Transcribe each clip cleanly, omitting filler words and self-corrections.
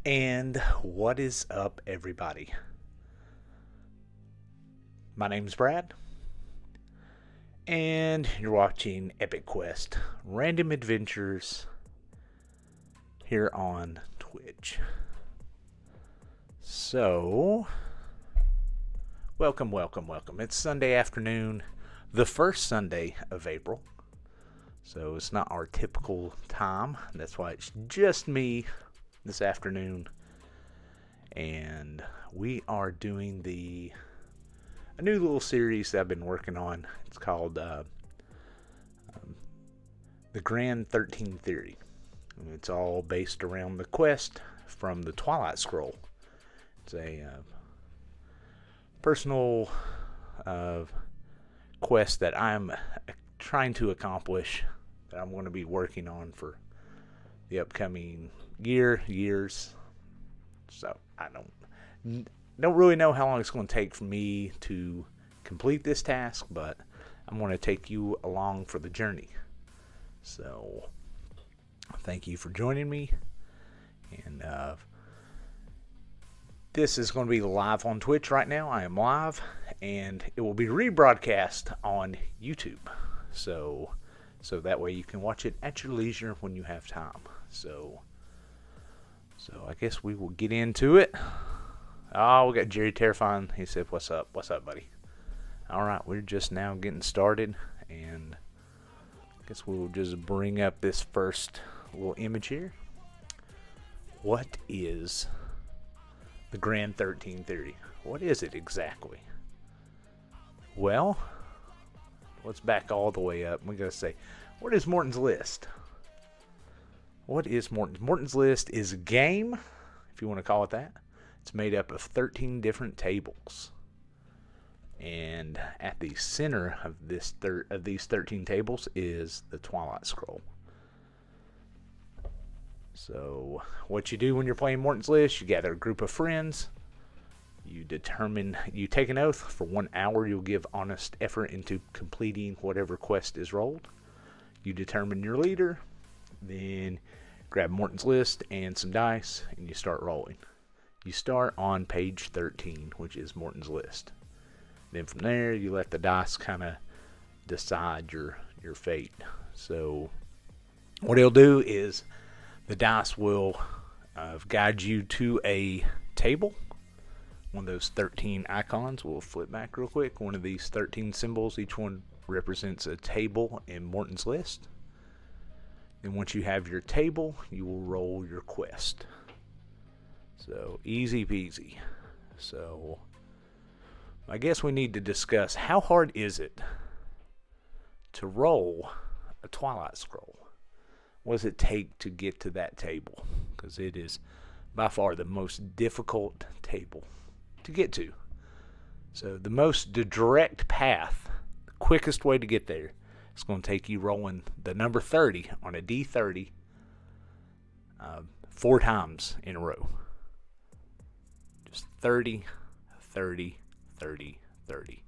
And what is up, everybody? My name's Brad, and you're watching Epic Quest Random Adventures here on Twitch. So, welcome. It's Sunday afternoon, the first Sunday of April. So it's not our typical time. That's why it's just me this afternoon. And we are doing a new little series that I've been working on. It's called the Grand 13 Theory. And it's all based around the quest from the Twilight Scroll. It's a personal quest that I'm trying to accomplish, that I'm going to be working on for the upcoming years. So I don't really know how long it's going to take for me to complete this task, but I'm going to take you along for the journey. So thank you for joining me, and this is going to be live on Twitch right now. I am live, and it will be rebroadcast on YouTube, so that way you can watch it at your leisure when you have time. So I guess we will get into it. Oh, we got Jerry Terrifying. He said, what's up, buddy? Alright, we're just now getting started, and I guess we'll just bring up this first little image here. What is the Grand 13 Theory? What is it exactly? Well, let's back all the way up. We're going to say, what is Morton's List? What is Morton's? Morton's List is a game, if you want to call it that. It's made up of 13 different tables. And at the center of these 13 tables is the Twilight Scroll. So what you do when you're playing Morton's List, you gather a group of friends. You take an oath. For 1 hour, you'll give honest effort into completing whatever quest is rolled. You determine your leader. Then grab Morton's List and some dice, and you start rolling. You start on page 13, which is Morton's List. Then from there, you let the dice kind of decide your fate. So what it'll do is the dice will guide you to a table. One of those 13 icons. We'll flip back real quick. One of these 13 symbols, each one represents a table in Morton's List. And once you have your table, you will roll your quest. So easy peasy. So I guess we need to discuss, how hard is it to roll a Twilight Scroll? What does it take to get to that table? Because it is by far the most difficult table to get to. So the direct path, the quickest way to get there, it's going to take you rolling the number 30 on a D30 4 times in a row. Just 30, 30, 30, 30.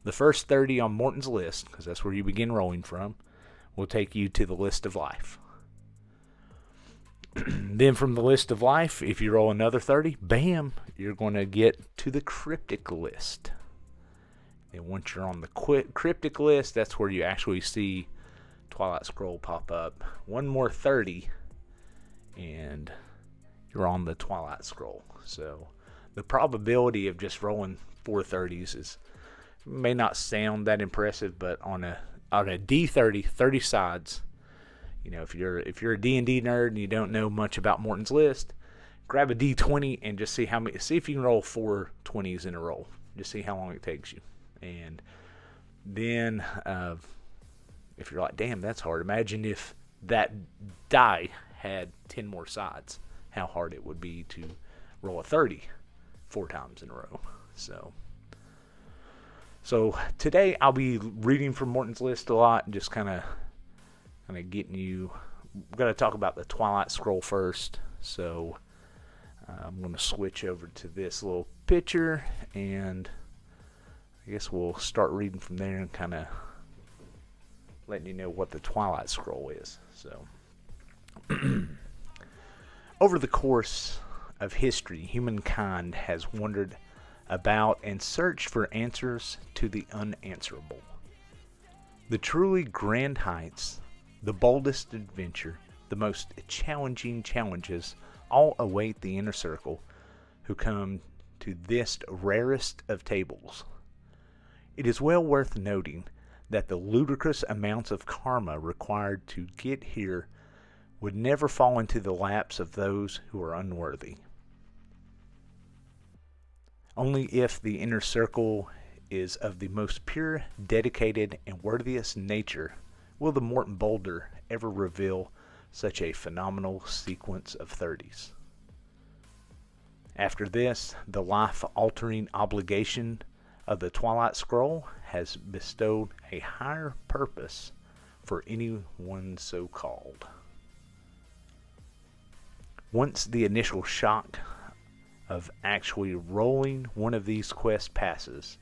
The first 30 on Morton's List, because that's where you begin rolling from, will take you to the List of Life. Then from the List of Life, if you roll another 30, bam, you're going to get to the Cryptic List. And once you're on the Cryptic List, that's where you actually see Twilight Scroll pop up. One more 30, and you're on the Twilight Scroll. So the probability of just rolling 4 30s may not sound that impressive, but on a D30, 30 sides, you know, if you're a D&D nerd and you don't know much about Morton's List, grab a D20 and just see if you can roll 4 20s in a row. Just see how long it takes you. And then if you're like, damn, that's hard, imagine if that die had 10 more sides, how hard it would be to roll a 30 4 times in a row. So today I'll be reading from Morton's List a lot, and just kind of getting you. We're going to talk about the Twilight Scroll first. So I'm going to switch over to this little picture, and I guess we'll start reading from there and kind of letting you know what the Twilight Scroll is. So over the course of history, humankind has wandered about and searched for answers to the unanswerable. The truly grand heights, the boldest adventure, the most challenging challenges all await the inner circle who come to this rarest of tables. It is well worth noting that the ludicrous amounts of karma required to get here would never fall into the laps of those who are unworthy. Only if the inner circle is of the most pure, dedicated, and worthiest nature will the Morton boulder ever reveal such a phenomenal sequence of 30s. After this, the life-altering obligation of the Twilight Scroll has bestowed a higher purpose for anyone so called. Once the initial shock of actually rolling one of these quests passes,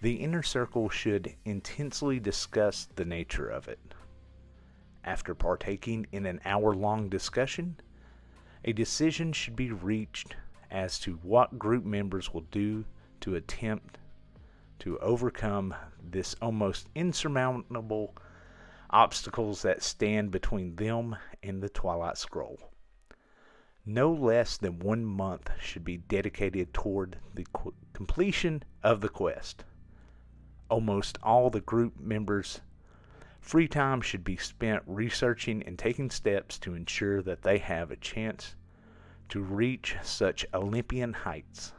the inner circle should intensely discuss the nature of it. After partaking in an hour-long discussion, a decision should be reached as to what group members will do to attempt to overcome this almost insurmountable obstacles that stand between them and the Twilight Scroll. No less than 1 month should be dedicated toward the completion of the quest. Almost all the group members' free time should be spent researching and taking steps to ensure that they have a chance to reach such Olympian heights.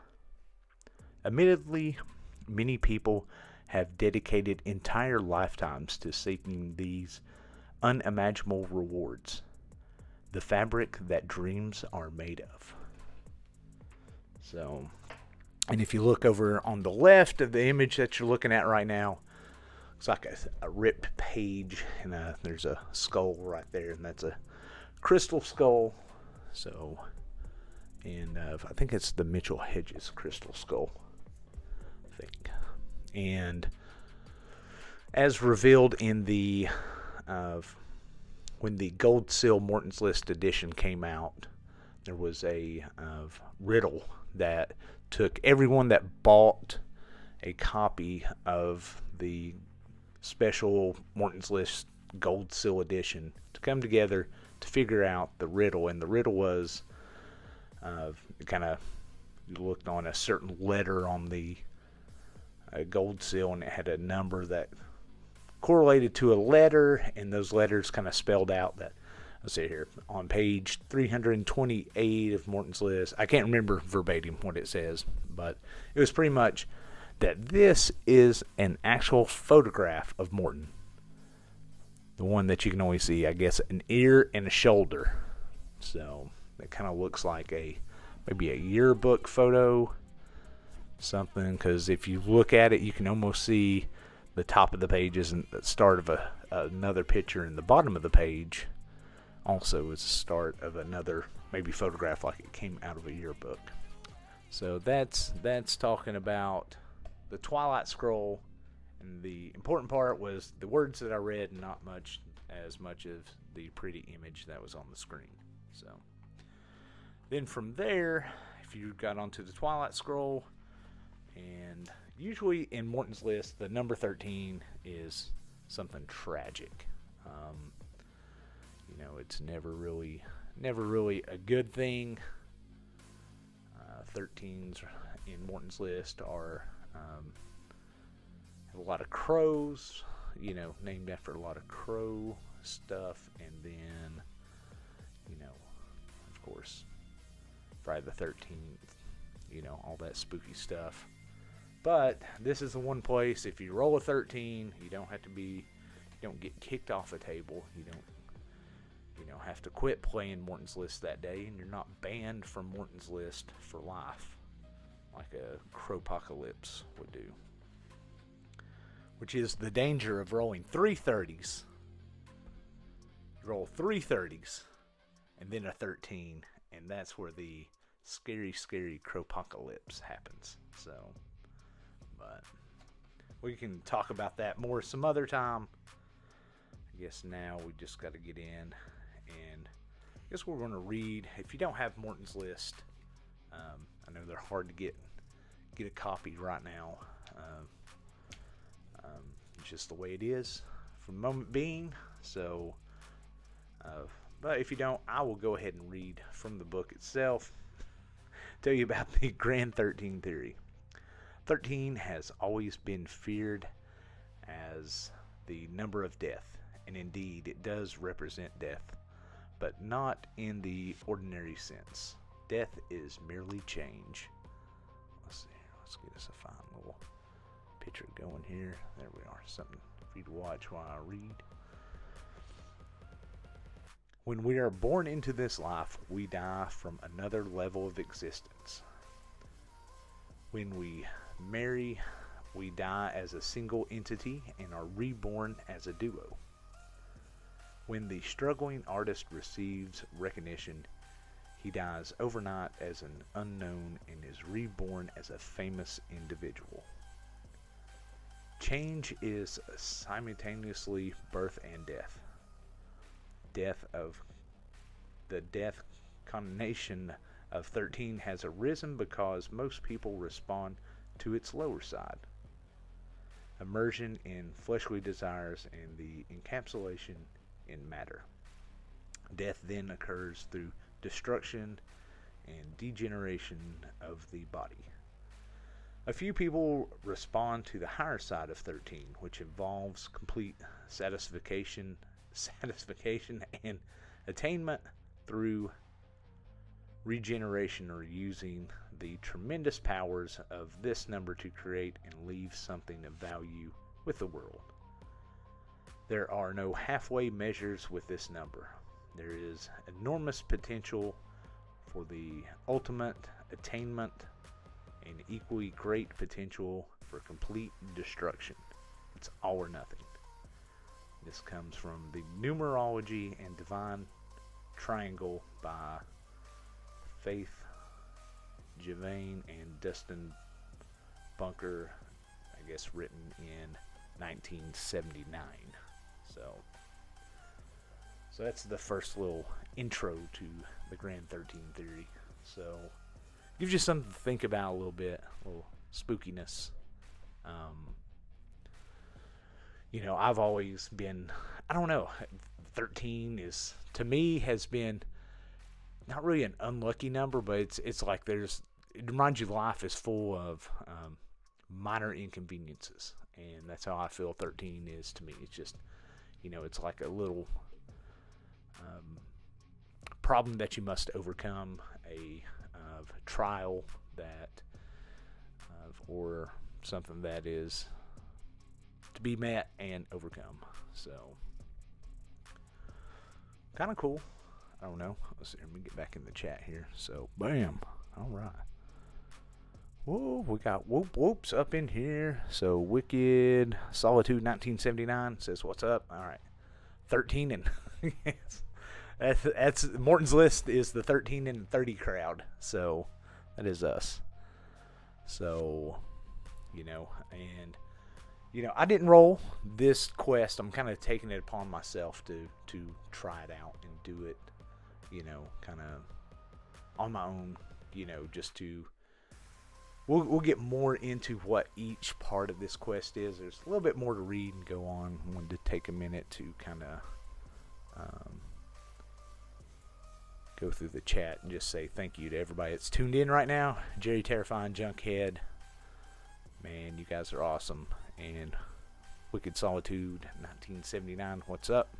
Admittedly, many people have dedicated entire lifetimes to seeking these unimaginable rewards, the fabric that dreams are made of. So, and if you look over on the left of the image that you're looking at right now, it's like a ripped page, and there's a skull right there, and that's a crystal skull. So, and I think it's the Mitchell Hedges crystal skull, I think. And as revealed in the when the Gold Seal Morton's List edition came out, there was a riddle that took everyone that bought a copy of the special Morton's List Gold Seal edition to come together to figure out the riddle. And the riddle was you looked on a certain letter on the gold seal, and it had a number that correlated to a letter, and those letters kind of spelled out that, let's see here, on page 328 of Morton's List. I can't remember verbatim what it says, but it was pretty much that this is an actual photograph of Morton. The one that you can always see, I guess, an ear and a shoulder. So it kind of looks like maybe a yearbook photo, something, because if you look at it, you can almost see the top of the page isn't the start of another picture, and the bottom of the page also is the start of another maybe photograph, like it came out of a yearbook. So that's talking about the Twilight Scroll, and the important part was the words that I read, and not as much of the pretty image that was on the screen. So then from there, if you got onto the Twilight Scroll, and usually in Morton's List, the number 13 is something tragic. It's never really a good thing. 13s in Morton's List are have a lot of crows, named after a lot of crow stuff, and then, of course, Friday the 13th, all that spooky stuff. But this is the one place, if you roll a 13, you don't get kicked off a table. You don't have to quit playing Morton's List that day, and you're not banned from Morton's List for life, like a Crowpocalypse would do. Which is the danger of rolling 3 30s. You roll 3 30s, and then a 13, and that's where the scary, scary Crowpocalypse happens. So, but we can talk about that more some other time. I guess now we just got to get in, and I guess we're going to read. If you don't have Morton's List I know they're hard to get a copy right now. It's just the way it is for the moment being. So, but if you don't, I will go ahead and read from the book itself. Tell you about the Grand 13 theory. 13 has always been feared as the number of death, and indeed it does represent death, but not in the ordinary sense. Death is merely change. Let's see here. Let's get us a fine little picture going here. There we are. Something for you to watch while I read. When we are born into this life, we die from another level of existence. When we marry, we die as a single entity and are reborn as a duo. When the struggling artist receives recognition, he dies overnight as an unknown and is reborn as a famous individual. Change is simultaneously birth and death. The death connotation of 13 has arisen because most people respond to its lower side. Immersion in fleshly desires and the encapsulation in matter. Death then occurs through destruction and degeneration of the body. A few people respond to the higher side of 13, which involves complete satisfaction and attainment through regeneration, or using the tremendous powers of this number to create and leave something of value with the world. There are no halfway measures with this number. There is enormous potential for the ultimate attainment and equally great potential for complete destruction. It's all or nothing. This comes from the Numerology and Divine Triangle by Faith Javane and Dustin Bunker, I guess written in 1979. So that's the first little intro to the Grand 13 theory. So gives you something to think about a little bit, a little spookiness. I've always been, 13 is, to me, has been not really an unlucky number, but it's like it reminds you life is full of minor inconveniences, and that's how I feel 13 is to me. It's just, it's like a little problem that you must overcome, a trial that, or something that is to be met and overcome. So, kind of cool. I don't know. Let's see. Let me get back in the chat here. So, bam. All right. Whoa, we got whoops up in here. So, Wicked Solitude 1979 says, "What's up?" All right. 13 and that's Morton's list is the 13 and 30 crowd. So, that is us. So, and I didn't roll this quest. I'm kind of taking it upon myself to try it out and do it, kind of on my own, just to. We'll get more into what each part of this quest is. There's a little bit more to read and go on. I wanted to take a minute to kind of go through the chat and just say thank you to everybody that's tuned in right now. Jerry Terrifying Junkhead, man, you guys are awesome. And Wicked Solitude 1979, what's up?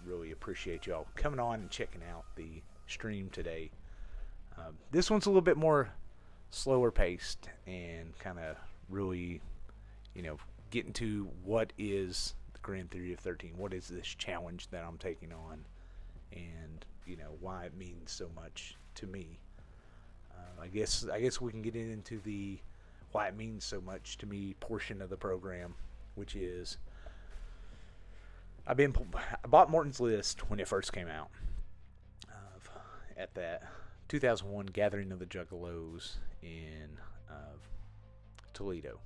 Really appreciate y'all coming on and checking out the stream today. This one's a little bit more slower paced and kind of really, getting to what is the Grand Theory of 13. What is this challenge that I'm taking on? And, why it means so much to me. I guess we can get into the why it means so much to me portion of the program, which is I bought Morton's List when it first came out at that 2001 Gathering of the Juggalos in Toledo.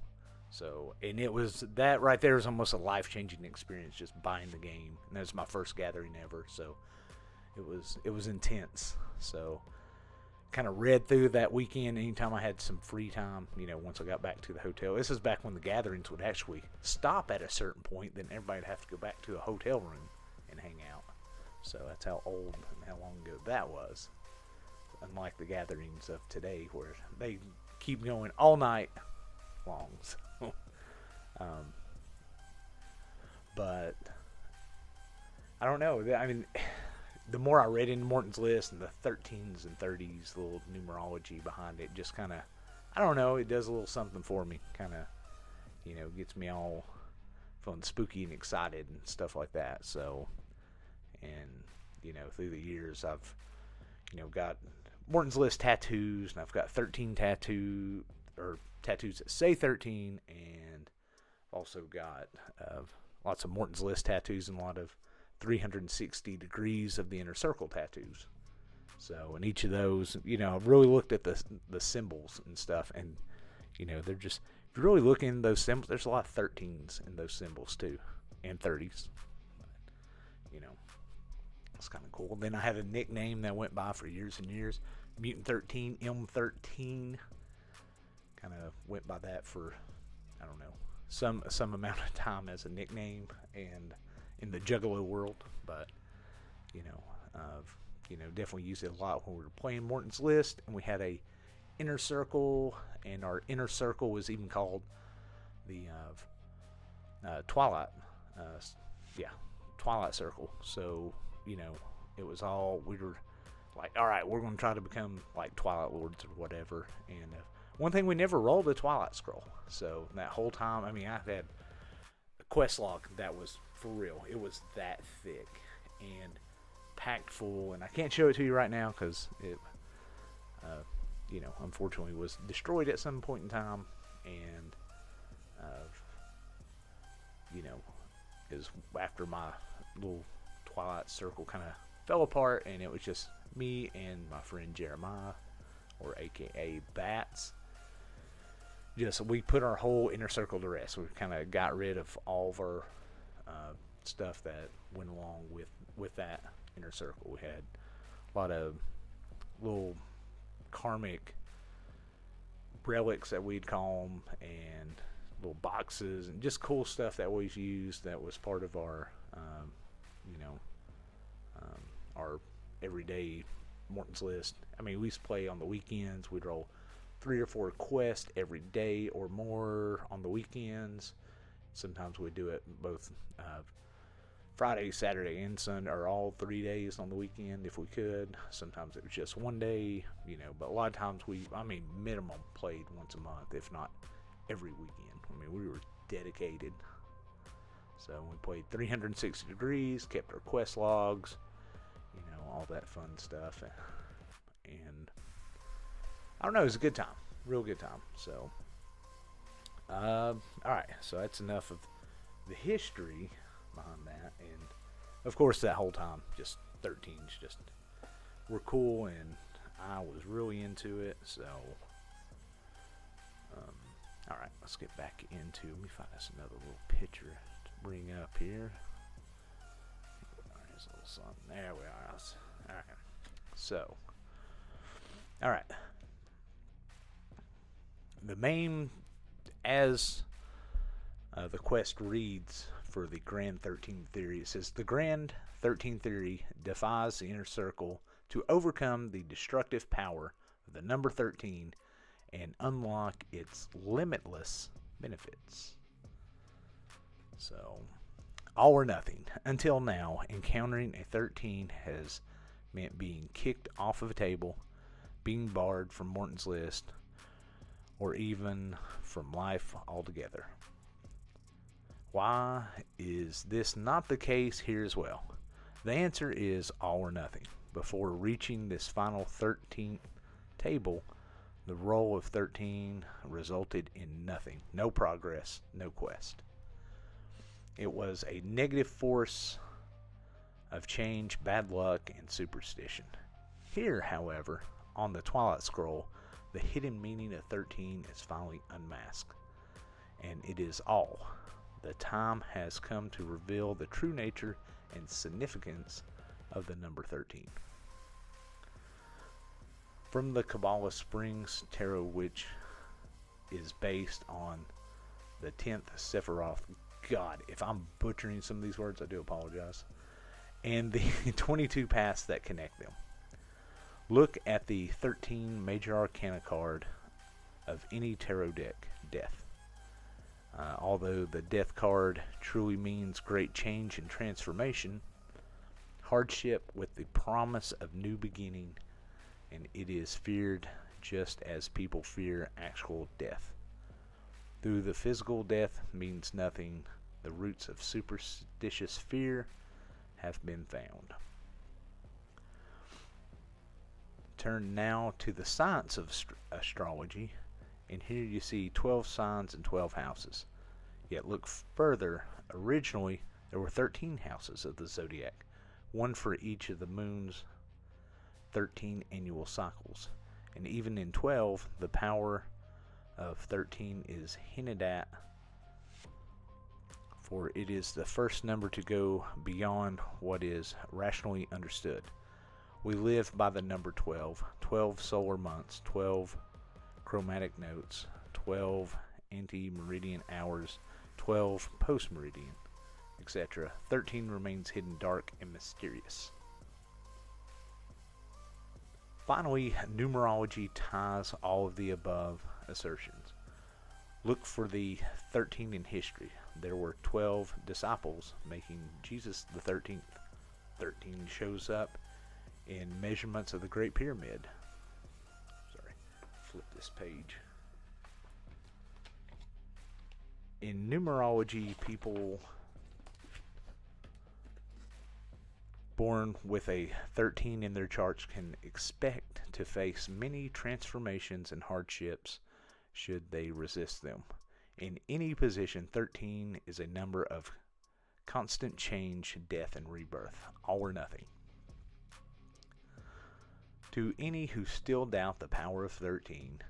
So, and it was that right there was almost a life-changing experience, just buying the game. And that was my first gathering ever, so it was intense. So, kind of read through that weekend anytime I had some free time, once I got back to the hotel. This is back when the gatherings would actually stop at a certain point, then everybody would have to go back to a hotel room and hang out. So that's how old and how long ago that was. Unlike the gatherings of today where they keep going all night long. So, but I don't know. I mean, the more I read into Morton's List and the 13s and 30s, little numerology behind it, just kind of, I don't know, it does a little something for me. Kind of, gets me all feeling spooky and excited and stuff like that. So, and, through the years, I've, got Morton's List tattoos, and I've got 13 tattoos that say 13, and also got lots of Morton's List tattoos and a lot of 360 degrees of the inner circle tattoos. So in each of those, I've really looked at the symbols and stuff, and they're just, if you're really looking at those symbols, there's a lot of 13s in those symbols too, and 30s. But, it's kind of cool. Then I had a nickname that went by for years and years, Mutant 13, M13. Kind of went by that for, I don't know, some amount of time as a nickname and in the Juggalo world, but definitely used it a lot when we were playing Morton's List, and we had a inner circle, and our inner circle was even called the Twilight, Twilight Circle. So it was all, we were like, all right, we're going to try to become like Twilight Lords or whatever. And one thing, we never rolled a Twilight Scroll. So that whole time, I mean, I've had a quest log that was for real. It was that thick and packed full, and I can't show it to you right now because it, unfortunately was destroyed at some point in time, and is after my little Twilight Circle kind of fell apart, and it was just me and my friend Jeremiah, or AKA Bats. Just, we put our whole inner circle to rest. We kind of got rid of all of our stuff that went along with that inner circle. We had a lot of little karmic relics that we'd call them, and little boxes, and just cool stuff that we used that was part of our our everyday Morton's List. I mean, we used to play on the weekends. We'd roll 3 or 4 quests every day or more on the weekends. Sometimes we'd do it both Friday, Saturday, and Sunday, or all 3 days on the weekend if we could. Sometimes it was just one day, but a lot of times minimum played once a month, if not every weekend. I mean, we were dedicated. So we played 360 degrees, kept our quest logs, all that fun stuff. And I don't know, it was a good time. Real good time. So, alright, so that's enough of the history behind that. And, of course, that whole time, just 13s just were cool, and I was really into it. So, alright, let's get back into, let me find us another little picture to bring up here. There's a little something. There we are. Alright. So, alright. The main, as the quest reads for the Grand 13 Theory, it says, the Grand 13 Theory defies the inner circle to overcome the destructive power of the number 13 and unlock its limitless benefits. So, all or nothing. Until now, encountering a 13 has meant being kicked off of a table, being barred from Morton's List, or even from life altogether. Why is this not the case here as well? The answer is all or nothing. Before reaching this final 13th table, the roll of 13 resulted in nothing. No progress, no quest. It was a negative force of change, bad luck, and superstition. Here, however, on the Twilight Scroll, the hidden meaning of 13 is finally unmasked, and it is all. The time has come to reveal the true nature and significance of the number 13. From the Kabbalah Springs Tarot, which is based on the 10th Sephiroth. God, if I'm butchering some of these words, I do apologize. And the 22 paths that connect them. Look at the 13 major arcana card of any tarot deck, Death. Although the Death card truly means great change and transformation, hardship with the promise of new beginning, and it is feared just as people fear actual death. Though the physical death means nothing, the roots of superstitious fear have been found. Turn now to the science of astrology, and here you see 12 signs and 12 houses. Yet look further. Originally, there were 13 houses of the zodiac, one for each of the moon's 13 annual cycles. And even in 12, the power of 13 is hinted at, for it is the first number to go beyond what is rationally understood. We live by the number 12, 12 solar months, 12 chromatic notes, 12 anti-meridian hours, 12 post-meridian, etc. 13 remains hidden, dark, and mysterious. Finally, numerology ties all of the above assertions. Look for the 13 in history. There were 12 disciples, making Jesus the 13th. 13 shows up in measurements of the Great Pyramid. Sorry, flip this page. In numerology, people born with a 13 in their charts can expect to face many transformations and hardships should they resist them. In any position, 13 is a number of constant change, death, and rebirth, all or nothing. To any who still doubt the power of 13,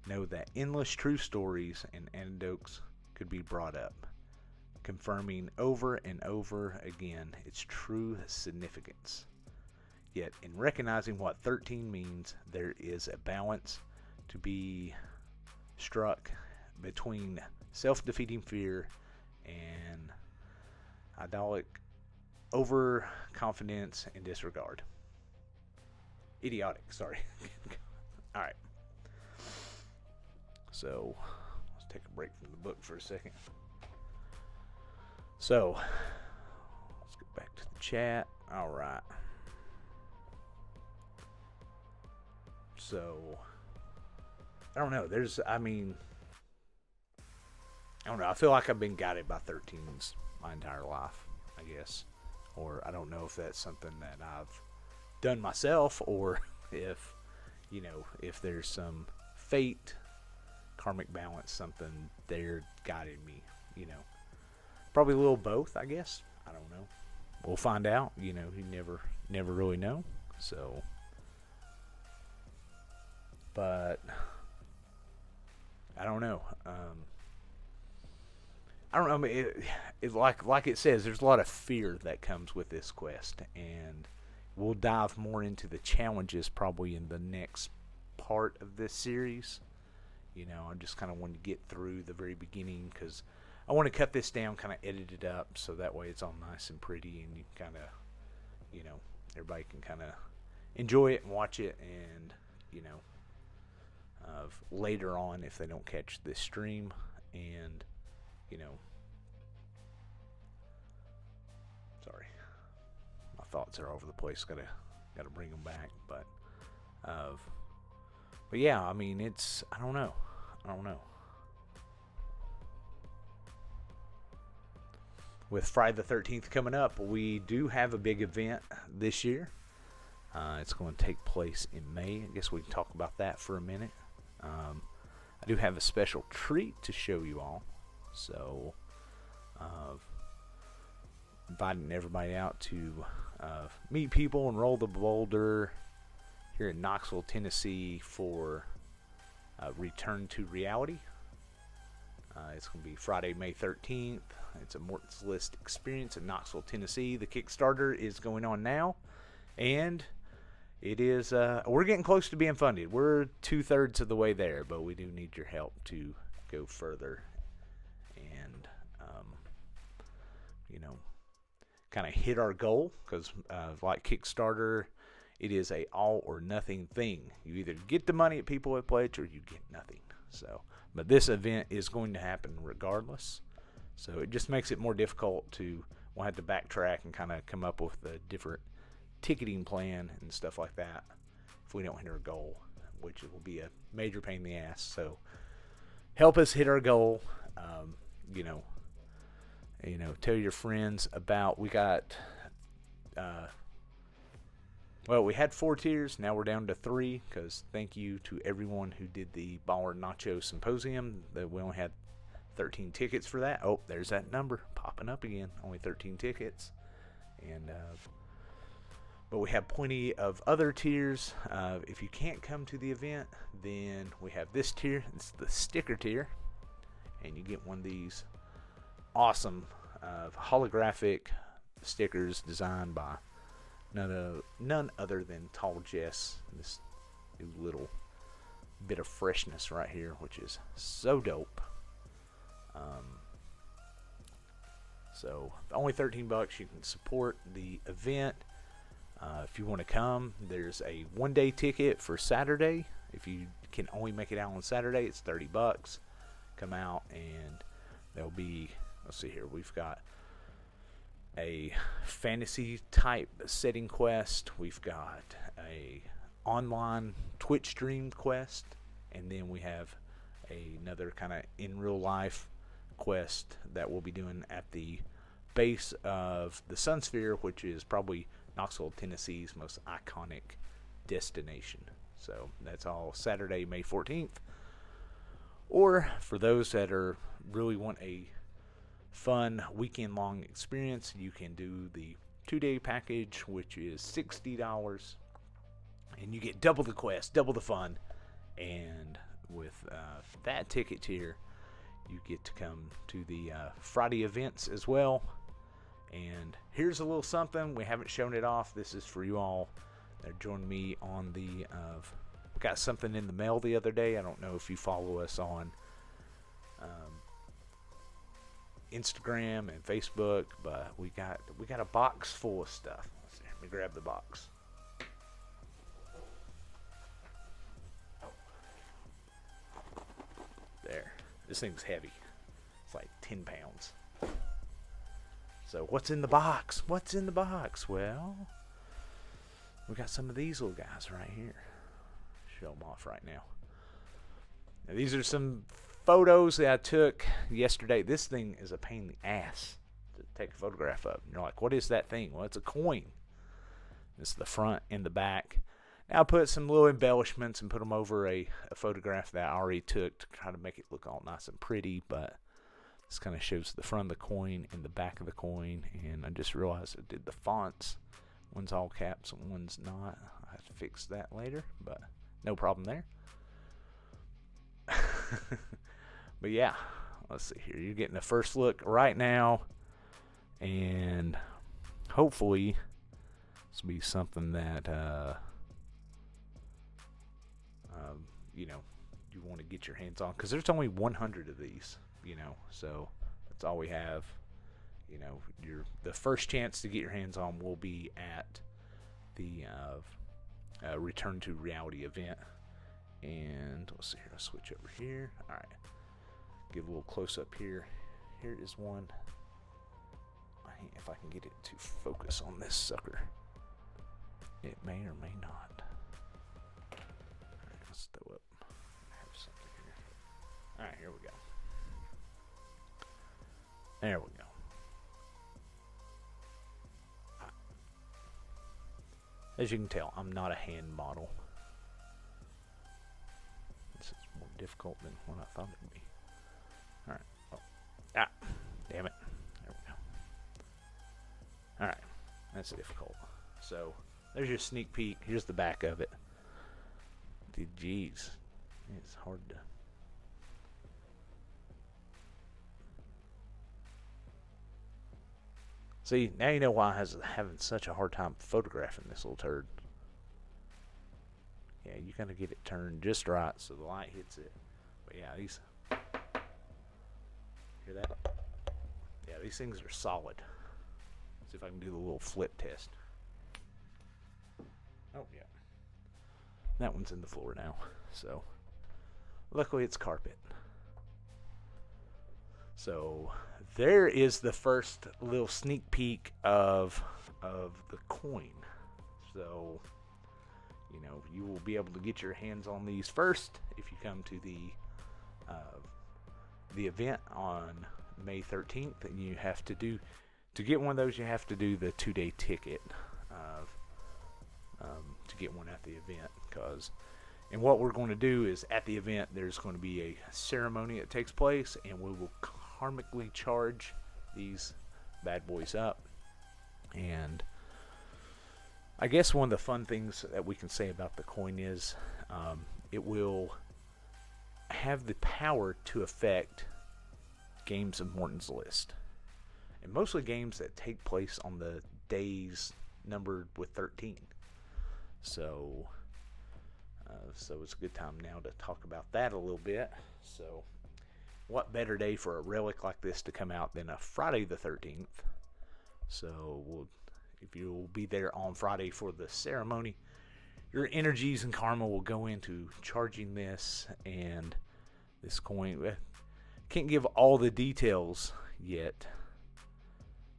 know that endless true stories and anecdotes could be brought up, confirming over and over again its true significance. Yet, in recognizing what 13 means, there is a balance to be struck between self-defeating fear and idolic overconfidence and disregard. Idiotic, sorry. Alright. So, let's take a break from the book for a second. So, let's get back to the chat. Alright. So, I don't know. I don't know. I feel like I've been guided by 13s my entire life, I guess. Or I don't know if that's something that I've done myself, or if there's some fate, karmic balance, something there guiding me, Probably a little both, I guess. I don't know. We'll find out. You never really know. So, but I don't know. I don't know. I mean, it's like it says, there's a lot of fear that comes with this quest, and we'll dive more into the challenges probably in the next part of this series. I just kind of want to get through the very beginning, because I want to cut this down, kind of edit it up, so that way it's all nice and pretty, and you kind of, everybody can kind of enjoy it and watch it, and, later on, if they don't catch this stream, and, sorry, my thoughts are over the place, gotta bring them back, but yeah, I mean, I don't know. With Friday the 13th coming up, we do have a big event this year. It's going to take place in May. I guess we can talk about that for a minute. I do have a special treat to show you all. So, inviting everybody out to meet people and roll the boulder here in Knoxville, Tennessee for Return to Reality. It's going to be Friday, May 13th. It's a Morton's List experience in Knoxville, Tennessee. The Kickstarter is going on now. And It is. We're getting close to being funded. We're 2/3 of the way there, but we do need your help to go further and, you know, kind of hit our goal. Because, like Kickstarter, it is a all or nothing thing. You either get the money at people at pledge or you get nothing. So, but this event is going to happen regardless. So it just makes it more difficult to. We'll have to backtrack and kind of come up with a different ticketing plan and stuff like that if we don't hit our goal, which will be a major pain in the ass. So help us hit our goal. You know, tell your friends about. We got, well, we had 4 tiers. Now we're down to 3 because thank you to everyone who did the Baller Nacho Symposium. That we only had 13 tickets for that. Oh, there's that number popping up again. Only 13 tickets, and but we have plenty of other tiers. If you can't come to the event, then we have this tier. It's the sticker tier. And you get one of these awesome holographic stickers designed by none other than Tall Jess. This new little bit of freshness right here, which is so dope. So only $13. You can support the event. If you want to come, there's a 1-day ticket for Saturday. If you can only make it out on Saturday, it's $30. Come out, and there'll be, let's see here, we've got a fantasy type setting quest. We've got a online Twitch stream quest, and then we have another kind of in real life quest that we'll be doing at the base of the Sun Sphere, which is probably Knoxville, Tennessee's most iconic destination. So that's all Saturday, May 14th. Or for those that really want a fun weekend-long experience, you can do the 2-day package, which is $60, and you get double the quest, double the fun. And with that ticket tier, you get to come to the Friday events as well. And here's a little something. We haven't shown it off. This is for you all that joined me on the... got something in the mail the other day. I don't know if you follow us on Instagram and Facebook, but we got a box full of stuff. Let's see, let me grab the box. There. This thing's heavy. It's like 10 pounds. So what's in the box? What's in the box? Well, we got some of these little guys right here. Show them off right now. Now, these are some photos that I took yesterday. This thing is a pain in the ass to take a photograph of. And you're like, what is that thing? Well, it's a coin. This is the front and the back. Now I put some little embellishments and put them over a photograph that I already took to try to make it look all nice and pretty, but this kind of shows the front of the coin and the back of the coin, and I just realized I did the fonts. One's all caps and one's not. I have to fix that later, but no problem there. But yeah, let's see here. You're getting the first look right now, and hopefully this will be something that you want to get your hands on, because there's only 100 of these, so that's all we have. The first chance to get your hands on will be at the Return to Reality event. And let's see here, I'll switch over here. All right, give a little close up here. Here is one. If I can get it to focus on this sucker, it may or may not. All right, let's throw up. I have something here. All right, here we go. There we go. As you can tell, I'm not a hand model. This is more difficult than what I thought it would be. Alright. Oh. Damn it. There we go. Alright. That's difficult. So, there's your sneak peek. Here's the back of it. Dude, jeez. It's hard to... See, now you know why I was having such a hard time photographing this little turd. Yeah, you gotta get it turned just right so the light hits it. But yeah, these, hear that? Yeah, these things are solid. See if I can do the little flip test. Oh yeah, that one's in the floor now. So luckily it's carpet. So there is the first little sneak peek of the coin. So, you know, you will be able to get your hands on these first if you come to the event on May 13th. And you have to do, to get one of those, you have to do the 2-day ticket to get one at the event. And what we're going to do is at the event, there's going to be a ceremony that takes place, and we will karmically charge these bad boys up. And I guess one of the fun things that we can say about the coin is it will have the power to affect games of Morton's List, and mostly games that take place on the days numbered with 13. So it's a good time now to talk about that a little bit. So what better day for a relic like this to come out than a Friday the 13th? So if you'll be there on Friday for the ceremony, your energies and karma will go into charging this and this coin. Can't give all the details yet.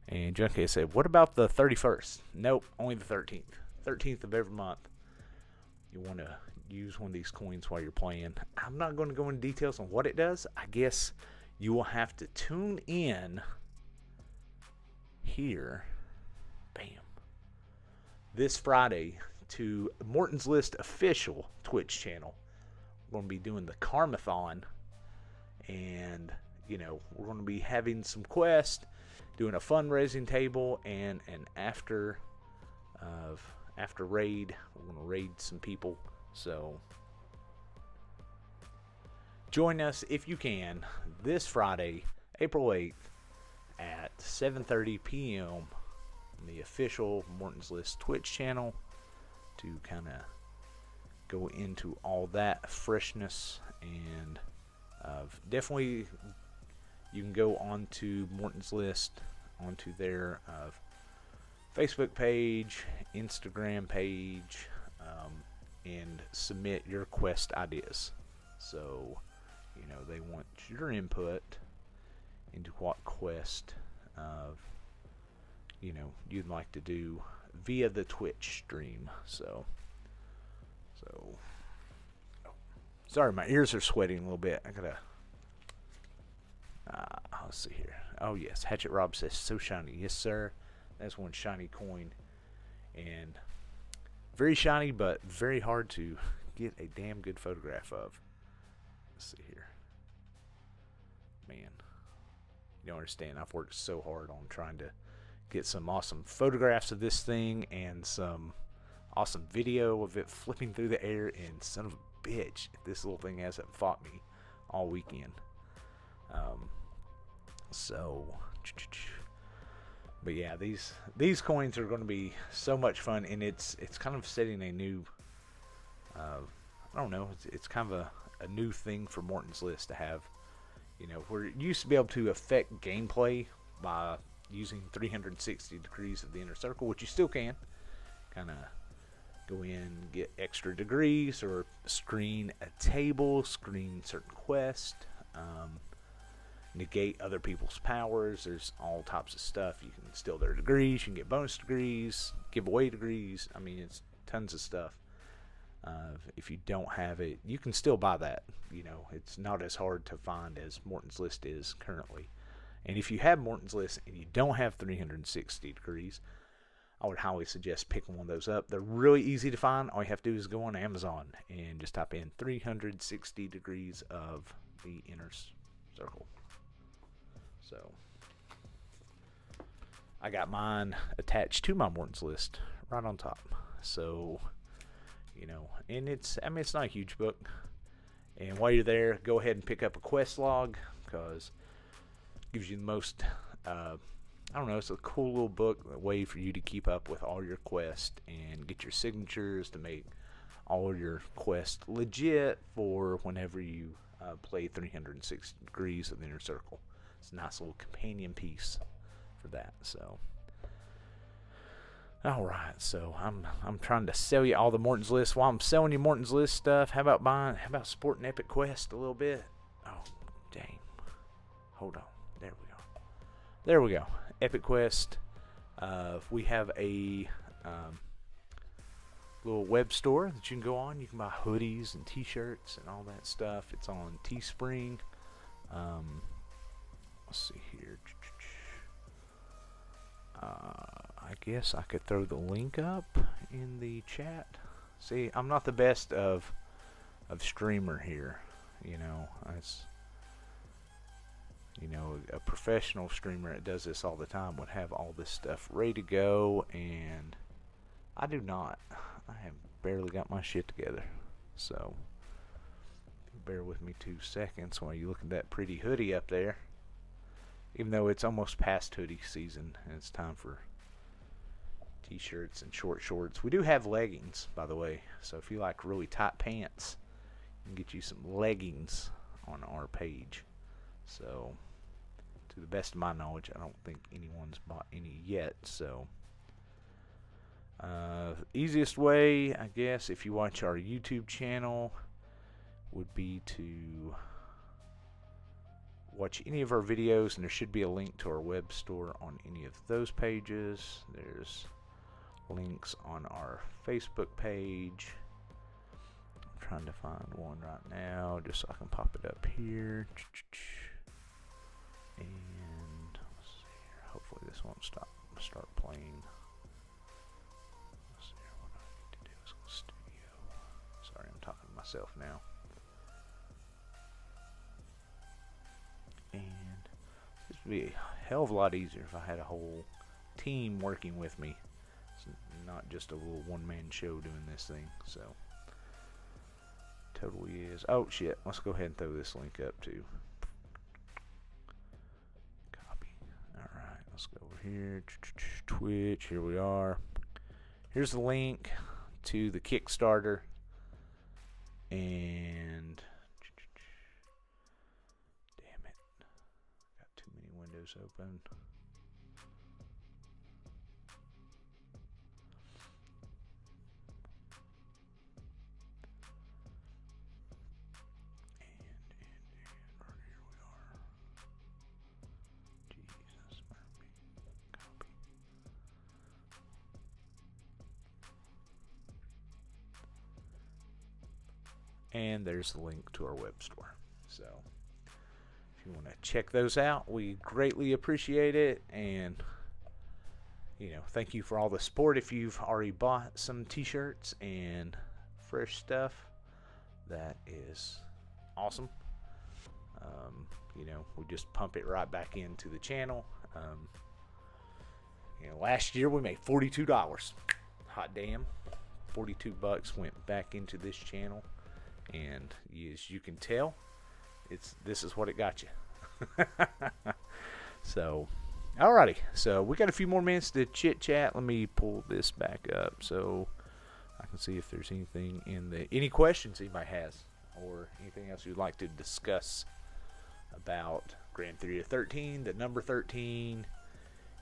And Junkie said, what about the 31st? Nope, only the 13th. 13th of every month. You want to use one of these coins while you're playing. I'm not going to go into details on what it does. I guess you will have to tune in here. Bam. This Friday to Morton's List official Twitch channel. We're going to be doing the Karmathon, and you know, we're going to be having some quests, doing a fundraising table, and an after raid. We're going to raid some people. So join us if you can this Friday, April 8th at 7:30 p.m. on the official Morton's List Twitch channel to kind of go into all that freshness. And definitely you can go onto Morton's List, onto their Facebook page, Instagram page, and submit your quest ideas. So, you know, they want your input into what quest you know, you'd like to do via the Twitch stream. So sorry, my ears are sweating a little bit. I gotta let's see here. Oh yes, Hatchet Rob says so shiny. Yes sir, that's one shiny coin, and very shiny, but very hard to get a damn good photograph of. Let's see here. Man, you don't understand. I've worked so hard on trying to get some awesome photographs of this thing and some awesome video of it flipping through the air, and son of a bitch, if this little thing hasn't fought me all weekend. But yeah, these coins are going to be so much fun, and it's kind of setting a new I don't know, it's kind of a new thing for Morton's List to have. You know, where it used to be able to affect gameplay by using 360 degrees of the inner circle, which you still can. Kind of go in, get extra degrees, or screen a table, screen certain quests, negate other people's powers. There's all types of stuff. You can steal their degrees, you can get bonus degrees, give away degrees. I mean, it's tons of stuff. If you don't have it, you can still buy that. You know, it's not as hard to find as Morton's List is currently. And if you have Morton's List and you don't have 360 degrees, I would highly suggest picking one of those up. They're really easy to find. All you have to do is go on Amazon and just type in 360 degrees of the inner circle. So I got mine attached to my Morton's List right on top. So, you know, and it's not a huge book. And while you're there, go ahead and pick up a quest log, because it gives you the most, I don't know, it's a cool little book, a way for you to keep up with all your quests and get your signatures to make all your quests legit for whenever you play 360 degrees of the inner circle. It's a nice little companion piece for that. So, all right. So I'm trying to sell you all the Morton's List. While I'm selling you Morton's List stuff, how about supporting Epic Quest a little bit? Oh, dang. Hold on. There we go. Epic Quest. We have a little web store that you can go on. You can buy hoodies and t-shirts and all that stuff. It's on Teespring. Let's see here. I guess I could throw the link up in the chat. See, I'm not the best of streamer here. A professional streamer that does this all the time would have all this stuff ready to go, and I do not. I have barely got my shit together. So, bear with me 2 seconds while you look at that pretty hoodie up there. Even though it's almost past hoodie season, and it's time for t-shirts and short shorts. We do have leggings, by the way. So if you like really tight pants, you can get you some leggings on our page. So, to the best of my knowledge, I don't think anyone's bought any yet. So, easiest way, I guess, if you watch our YouTube channel, would be to watch any of our videos, and there should be a link to our web store on any of those pages. There's links on our Facebook page. I'm trying to find one right now just so I can pop it up here. And let's see here. Hopefully this won't start playing. Let's see here. What I need to do is go studio. Sorry, I'm talking to myself now. And this would be a hell of a lot easier if I had a whole team working with me. It's not just a little one-man show doing this thing. So, totally is. Oh, shit. Let's go ahead and throw this link up, too. Copy. Alright, let's go over here. Twitch. Here we are. Here's the link to the Kickstarter. And windows open. And here we are. Jesus, copy. And there's the link to our web store. So, if you want to check those out, we greatly appreciate it. And, thank you for all the support. If you've already bought some t-shirts and fresh stuff, that is awesome. We just pump it right back into the channel. Last year we made $42. Hot damn. $42 went back into this channel. And as you can tell, this is what it got you. So, alrighty. So we got a few more minutes to chit chat. Let me pull this back up so I can see if there's anything any questions anybody has, or anything else you'd like to discuss about Grand Theft Auto 13, the number 13,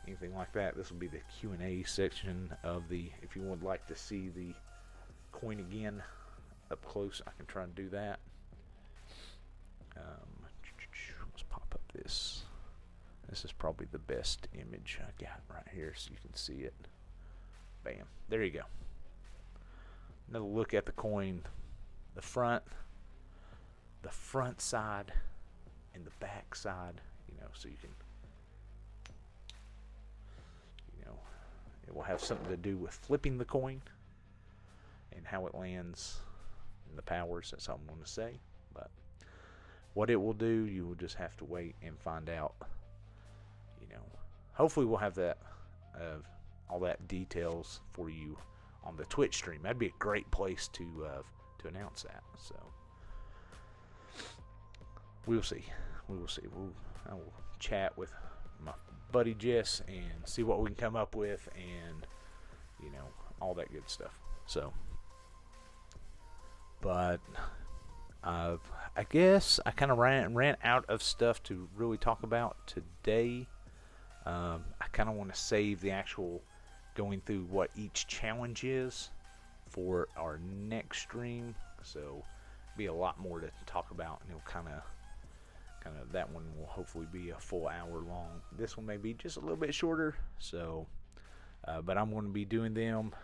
anything like that. This will be the Q&A section of if you would like to see the coin again up close, I can try and do that. Let's pop up this. This is probably the best image I got right here so you can see it. Bam. There you go. Another look at the coin. The front side, and the back side. So you can, it will have something to do with flipping the coin and how it lands and the powers. That's all I'm going to say. But what it will do, you will just have to wait and find out. Hopefully we'll have that, all that details for you on the Twitch stream. That'd be a great place to announce that. So we'll see. I will chat with my buddy Jess and see what we can come up with, and all that good stuff. So But I guess I kind of ran out of stuff to really talk about today. I kind of want to save the actual going through what each challenge is for our next stream. So be a lot more to talk about, and it'll kind of that one will hopefully be a full hour long. This one may be just a little bit shorter. So, but I'm going to be doing them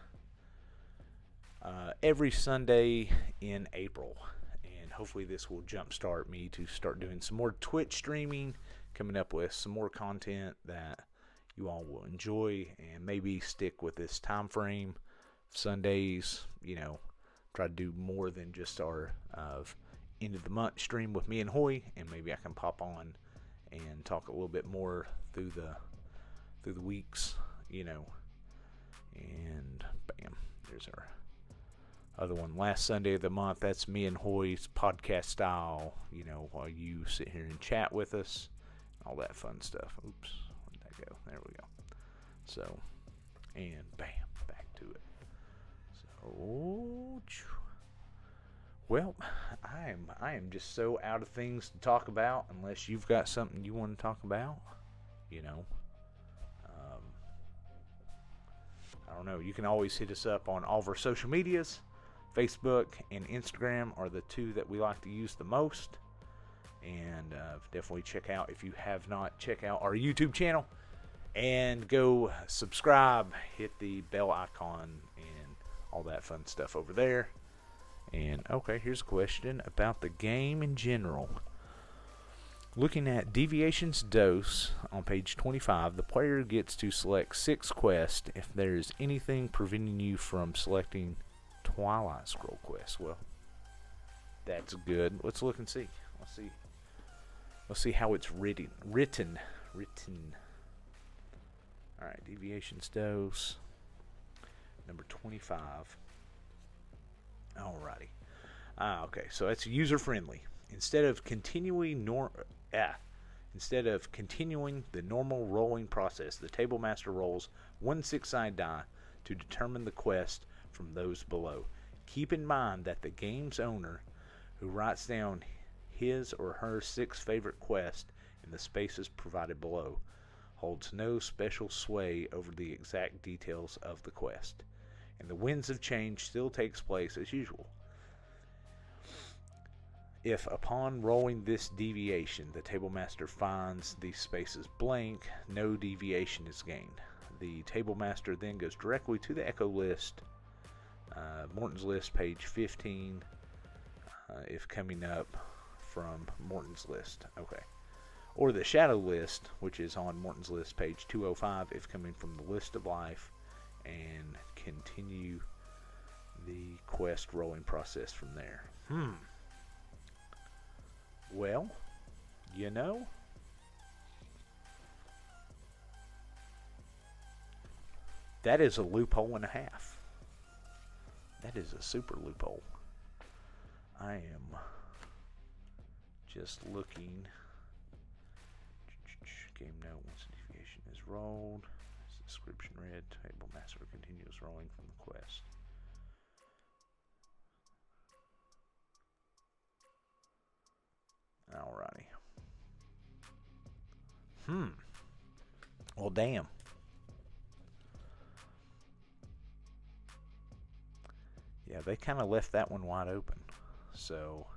every Sunday in April. And hopefully this will jumpstart me to start doing some more Twitch streaming, coming up with some more content that you all will enjoy, and maybe stick with this time frame. Sundays, try to do more than just our end of the month stream with me and Hoy, and maybe I can pop on and talk a little bit more through the weeks, and bam, there's our other one. Last Sunday of the month, that's me and Hoy's podcast style, while you sit here and chat with us, all that fun stuff. Oops, where'd that go? There we go. So, and bam, back to it. So, well, I am just so out of things to talk about, unless you've got something you want to talk about, I don't know. You can always hit us up on all of our social medias. Facebook and Instagram are the two that we like to use the most. And definitely check out, if you have not, check out our YouTube channel. And go subscribe, hit the bell icon, and all that fun stuff over there. And okay, here's a question about the game in general. Looking at Deviation's Dose on page 25, the player gets to select 6 quests if there is anything preventing you from selecting Twilight Scroll quests. Well, that's good. Let's look and see. Let's see how it's written. All right, Deviation's Dose, number 25. Alrighty. Okay, so it's user friendly. Instead of continuing the normal rolling process, the table master rolls 1 6-sided die to determine the quest from those below. Keep in mind that the game's owner, who writes down his or her 6 favorite quests in the spaces provided below, holds no special sway over the exact details of the quest, and the winds of change still takes place as usual. If upon rolling this deviation the table master finds these spaces blank, no deviation is gained. The table master then goes directly to the echo list, Morton's list, page 15, if coming up from Morton's list. Okay. Or the shadow list, which is on Morton's list, page 205, if coming from the list of life, and continue the quest rolling process from there. Well, that is a loophole and a half. That is a super loophole. I am just looking. Game note, once a deviation is rolled, description read, table master continues rolling from the quest. Alrighty. Well, damn. Yeah, they kind of left that one wide open. So,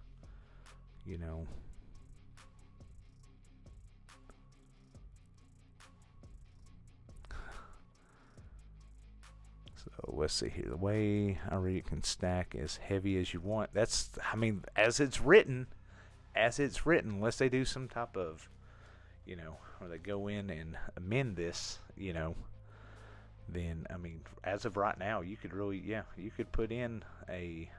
So let's see here. The way I read it, can stack as heavy as you want. That's, as it's written, unless they do some type of, or they go in and amend this, then, as of right now, you could really, you could put in a,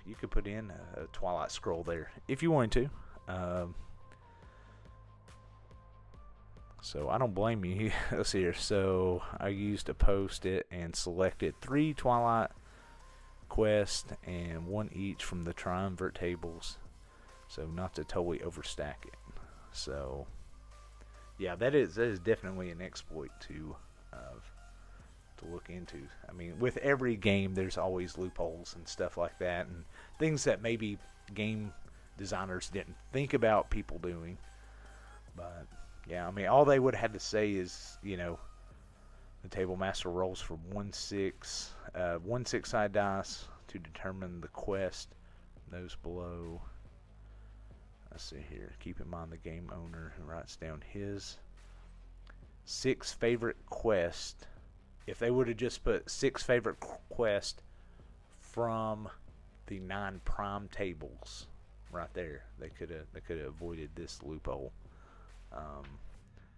you could put in a Twilight Scroll there if you wanted to. So I don't blame you. Let's see here. So I used a post-it and selected 3 Twilight quests and 1 each from the triumvirate tables, so not to totally overstack it. So yeah, that is definitely an exploit to to look into. I mean, with every game, there's always loopholes and stuff like that, and things that maybe game designers didn't think about people doing. But yeah, I mean, all they would have had to say is, you know, the table master rolls for 1/6 side dice to determine the quest. Those below. Let's see here. Keep in mind the game owner who writes down his 6 favorite quest. If they would have just put 6 favorite quest from the 9 prime tables, right there, they could have avoided this loophole.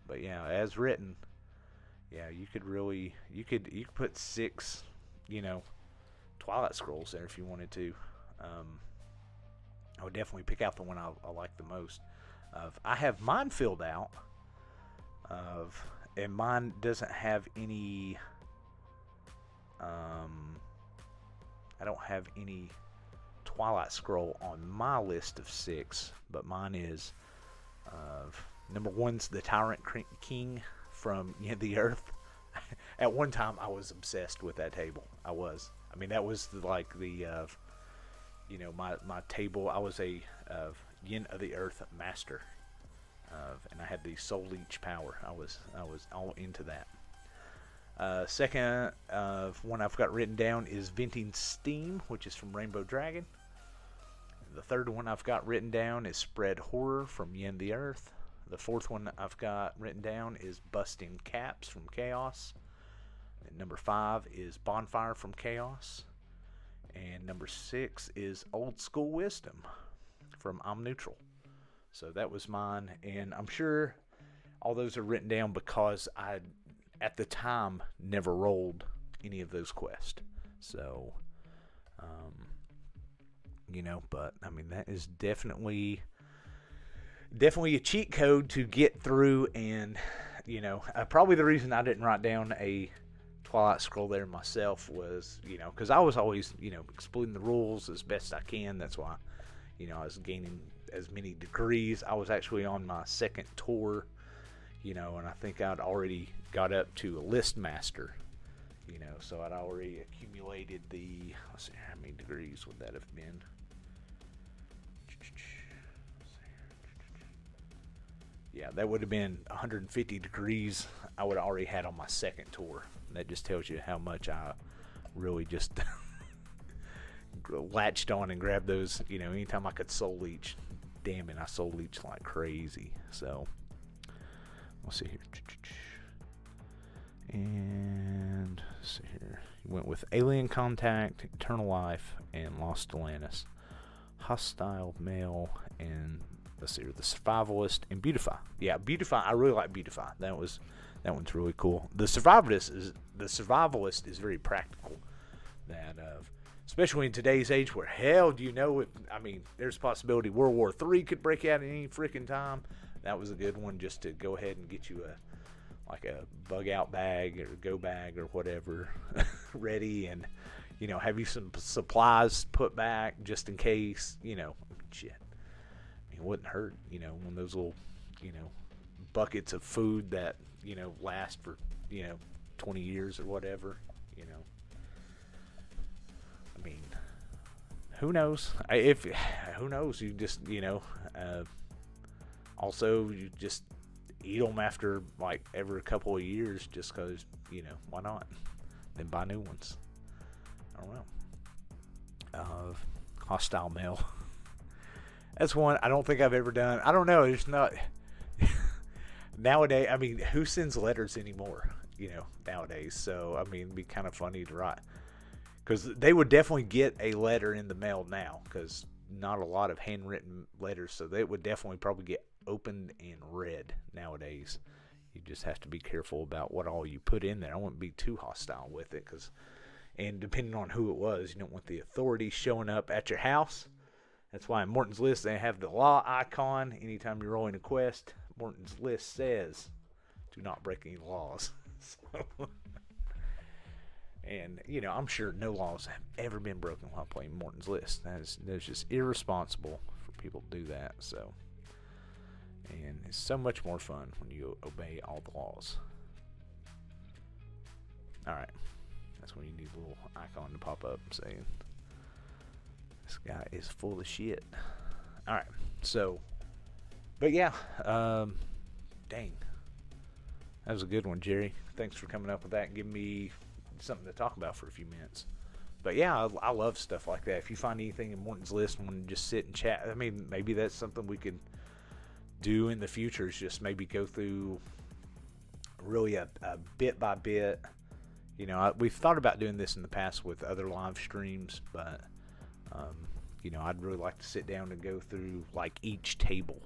But yeah, as written, yeah, you could put 6, you know, Twilight Scrolls there if you wanted to. I would definitely pick out the one I like the most. I have mine filled out, and mine doesn't have any. I don't have any Twilight Scroll on my list of 6, but mine is. Number 1's the Tyrant King from the Earth. At one time, I was obsessed with that table. I mean, that was you know, my table. I was a Yin of the Earth master, and I had the Soul Leech power. I was all into that. Second one I've got written down is Venting Steam, which is from Rainbow Dragon. The third one I've got written down is Spread Horror from Yin the Earth. The fourth one I've got written down is Busting Caps from Chaos. And number 5 is Bonfire from Chaos. And number 6 is Old School Wisdom from I'm Neutral. So that was mine, and I'm sure all those are written down because I, at the time, never rolled any of those quests. So, you know, but I mean, that is definitely a cheat code to get through. And you know, probably the reason I didn't write down a Twilight Scroll there myself was, you know, because I was always, you know, exploring the rules as best I can. That's why, you know, I was gaining as many degrees. I was actually on my 2nd tour, you know, and I think I'd already got up to a list master, you know, so I'd already accumulated the, let's see, how many degrees would that have been? Yeah, that would have been 150 degrees I would have already had on my 2nd tour. And that just tells you how much I really just latched on and grabbed those, you know, anytime I could soul leech. Damn it, I soul leech like crazy. So, let's see here. And let's see here. You went with Alien Contact, Eternal Life, and Lost Atlantis. Hostile Male, and let's see here, the Survivalist and Beautify. Yeah, Beautify. I really like Beautify. That one's really cool. The Survivalist is very practical. That especially in today's age, where hell do you know it? I mean, there's a possibility World War III could break out at any freaking time. That was a good one, just to go ahead and get you a bug out bag or go bag or whatever ready, and you know, have you some supplies put back just in case. You know, shit. It wouldn't hurt, you know, when those little, you know, buckets of food that, you know, last for, you know, 20 years or whatever, you know. I mean, who knows? Who knows? You just, you know, also you just eat them after like every couple of years, just because, you know, why not? Then buy new ones. I don't know. Hostile Male. That's one I don't think I've ever done. I don't know. There's not nowadays. I mean, who sends letters anymore? You know, nowadays. So I mean, it'd be kind of funny to write, because they would definitely get a letter in the mail now, because not a lot of handwritten letters. So they would definitely probably get opened and read nowadays. You just have to be careful about what all you put in there. I wouldn't be too hostile with it, and depending on who it was, you don't want the authorities showing up at your house. That's why in Morton's List they have the law icon. Anytime you're rolling a quest, Morton's List says, do not break any laws. So, and, you know, I'm sure no laws have ever been broken while playing Morton's List. That's just irresponsible for people to do that. So, and it's so much more fun when you obey all the laws. Alright. That's when you need a little icon to pop up saying, this guy is full of shit. Alright. So, but yeah. Dang. That was a good one, Jerry. Thanks for coming up with that and giving me something to talk about for a few minutes. But yeah, I love stuff like that. If you find anything in Morton's list and want to just sit and chat, I mean, maybe that's something we could do in the future, is just maybe go through really a bit by bit. You know, we've thought about doing this in the past with other live streams, but, you know, I'd really like to sit down and go through like each table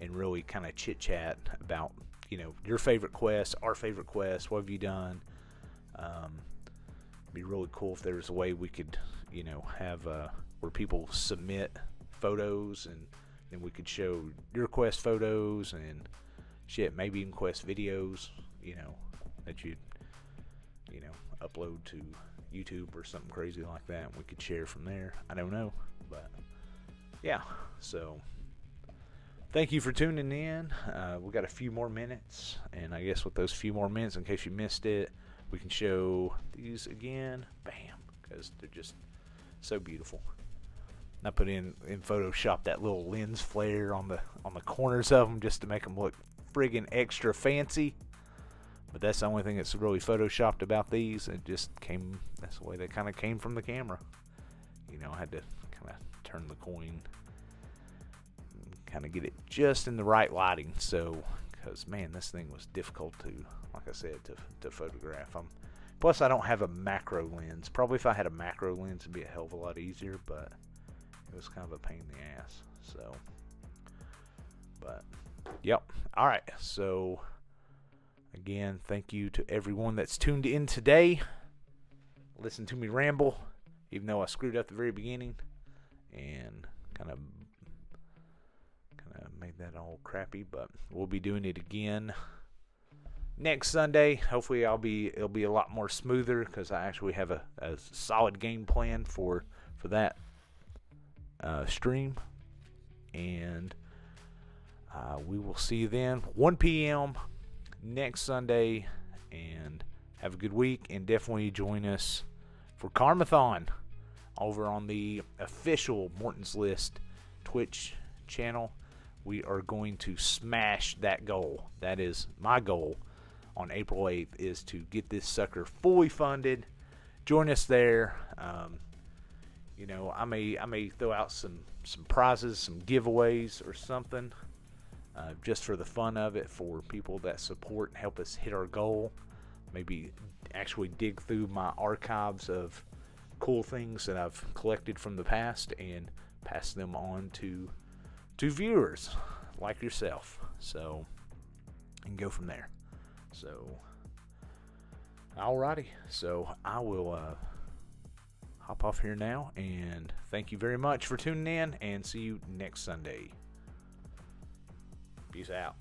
and really kind of chit chat about, you know, your favorite quests, our favorite quests, what have you done. Be really cool if there's a way we could, you know, have where people submit photos and then we could show your quest photos and shit, maybe even quest videos, you know, that you'd, you know, upload to YouTube or something crazy like that, and we could share from there. I don't know, but yeah. So thank you for tuning in. We got a few more minutes, and I guess with those few more minutes, in case you missed it, we can show these again. Bam, because they're just so beautiful. I put in Photoshop that little lens flare on the corners of them just to make them look friggin' extra fancy. But that's the only thing that's really photoshopped about these. It just came, that's the way they kind of came from the camera. You know, I had to kind of turn the coin, kind of get it just in the right lighting. So, because man, this thing was difficult to, like I said, to photograph. Plus, I don't have a macro lens. Probably if I had a macro lens, it'd be a hell of a lot easier, but it was kind of a pain in the ass. So, but, yep. All right. So, again, thank you to everyone that's tuned in today. Listen to me ramble, even though I screwed up the very beginning and kind of made that all crappy. But we'll be doing it again next Sunday. Hopefully, it'll be a lot more smoother because I actually have a solid game plan for that stream, and we will see you then, 1 p.m. next Sunday, and have a good week, and definitely join us for Karmathon over on the official Morton's List Twitch channel. We are going to smash that goal. That is my goal on April 8th, is to get this sucker fully funded. Join us there. You know, I may throw out some prizes, some giveaways or something, just for the fun of it, for people that support and help us hit our goal. Maybe actually dig through my archives of cool things that I've collected from the past and pass them on to viewers like yourself. So, and go from there. So, alrighty. So, I will hop off here now, and thank you very much for tuning in, and see you next Sunday. Peace out.